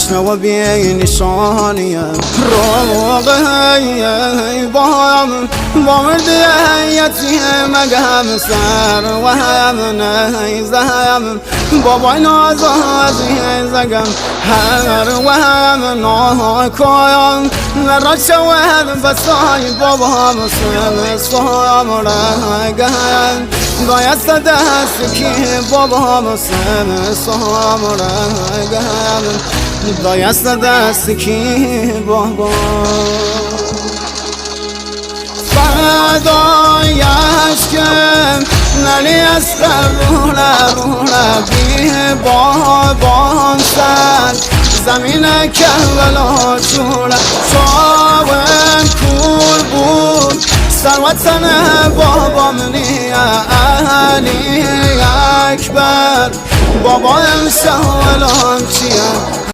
تشنه و بی نشانیه روغی با مردی یتیم هم سر و هم نیزم بابای نازازی زگم هر و هم ناکایم نرا شود بسای بابا مسلم سام رگم بایست دست کی بابا مسلم سام رگم بایست دست کی بابا فدایش کم نلی از رونا بی بابام سر زمین کربلا جونا شاوم کور بود سروتن بابام نی علی اکبر بابا امشا ولام چیه